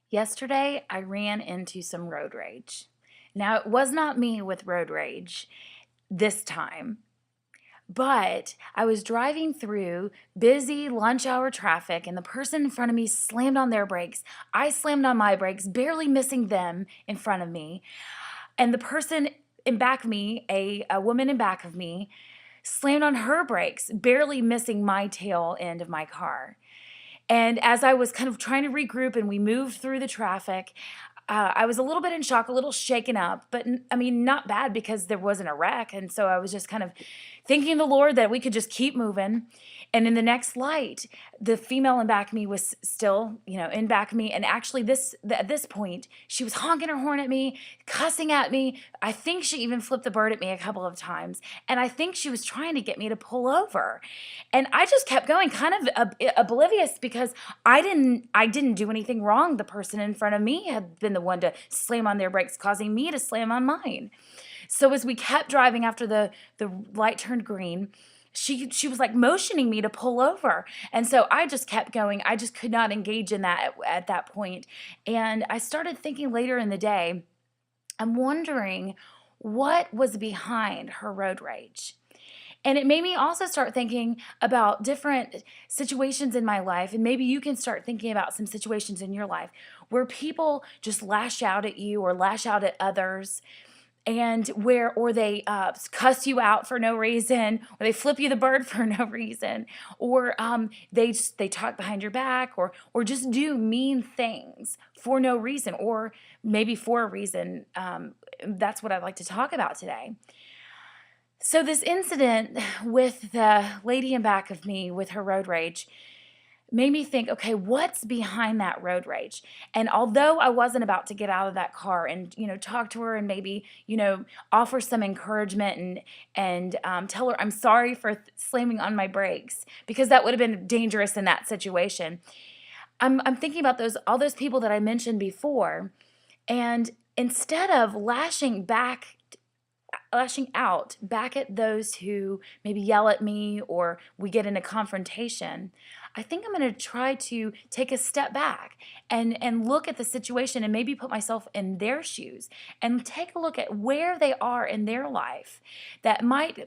Yesterday, I ran into some road rage. Now, it was not me with road rage this time, but I was driving through busy lunch hour traffic and the person in front of me slammed on their brakes. I slammed on my brakes, barely missing them in front of me. And the person in back of me, a woman in back of me, slammed on her brakes, barely missing my tail end of my car. And as I was kind of trying to regroup and we moved through the traffic, I was a little bit in shock, a little shaken up, but I mean, not bad because there wasn't a wreck. And so I was just kind of thanking the Lord that we could just keep moving. And in the next light, the female in back of me was still, in back of me. And actually, at this point, she was honking her horn at me, cussing at me. I think she even flipped the bird at me a couple of times. And I think she was trying to get me to pull over. And I just kept going, kind of oblivious because I didn't do anything wrong. The person in front of me had been the one to slam on their brakes, causing me to slam on mine. So as we kept driving after the light turned green, she was like motioning me to pull over. And so I just kept going. I just could not engage in that at that point. And I started thinking later in the day, I'm wondering what was behind her road rage. And it made me also start thinking about different situations in my life. And maybe you can start thinking about some situations in your life where people just lash out at you or lash out at others, and or they cuss you out for no reason, or they flip you the bird for no reason, or they talk behind your back, or just do mean things for no reason, or maybe for a reason. That's what I'd like to talk about today. So this incident with the lady in back of me with her road rage made me think, okay, what's behind that road rage? And although I wasn't about to get out of that car and, talk to her and maybe, offer some encouragement and tell her I'm sorry for slamming on my brakes, because that would have been dangerous in that situation. I'm thinking about all those people that I mentioned before, and instead of lashing out back at those who maybe yell at me or we get in a confrontation, I think I'm going to try to take a step back and look at the situation and maybe put myself in their shoes and take a look at where they are in their life that might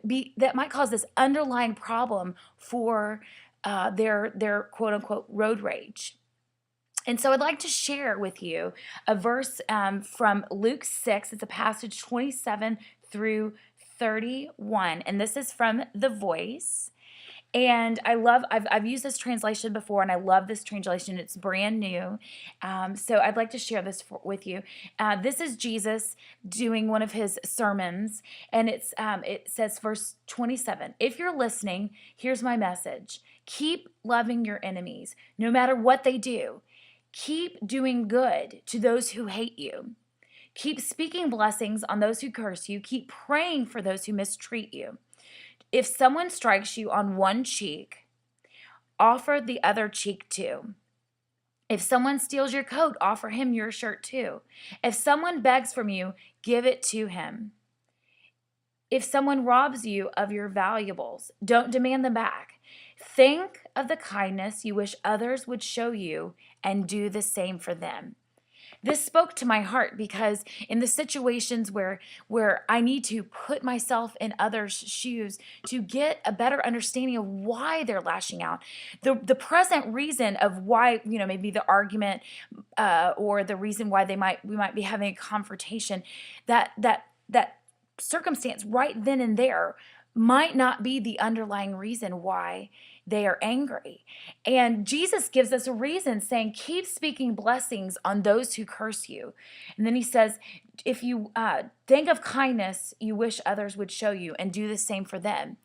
cause this underlying problem for their quote unquote road rage. And so I'd like to share with you a verse from Luke 6. It's a passage 27 through 31. And this is from The Voice. And I've used this translation before, and I love this translation. It's brand new. So I'd like to share this with you. This is Jesus doing one of his sermons, and it says, verse 27, if you're listening, here's my message. Keep loving your enemies, no matter what they do. Keep doing good to those who hate you. Keep speaking blessings on those who curse you. Keep praying for those who mistreat you. If someone strikes you on one cheek, offer the other cheek too. If someone steals your coat, offer him your shirt too. If someone begs from you, give it to him. If someone robs you of your valuables, don't demand them back. Think of the kindness you wish others would show you and do the same for them. This spoke to my heart because in the situations where I need to put myself in others' shoes to get a better understanding of why they're lashing out, the present reason of why, maybe the argument or the reason why we might be having a confrontation, that circumstance right then and there might not be the underlying reason why they are angry. And Jesus gives us a reason, saying, keep speaking blessings on those who curse you. And then he says, if you think of kindness you wish others would show you, and do the same for them.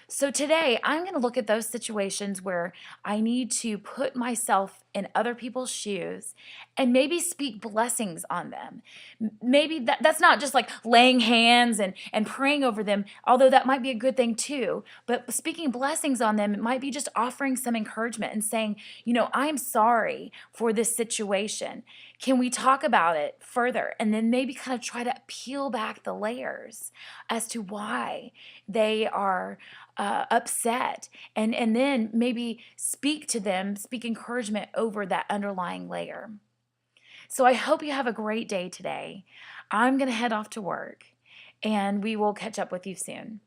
So today, I'm going to look at those situations where I need to put myself in other people's shoes and maybe speak blessings on them. Maybe that's not just like laying hands and praying over them, although that might be a good thing too. But speaking blessings on them, it might be just offering some encouragement and saying, I'm sorry for this situation. Can we talk about it further? And then maybe kind of try to peel back the layers as to why they are upset, and then maybe speak to them, speak encouragement over that underlying layer. So I hope you have a great day today. I'm going to head off to work, and we will catch up with you soon.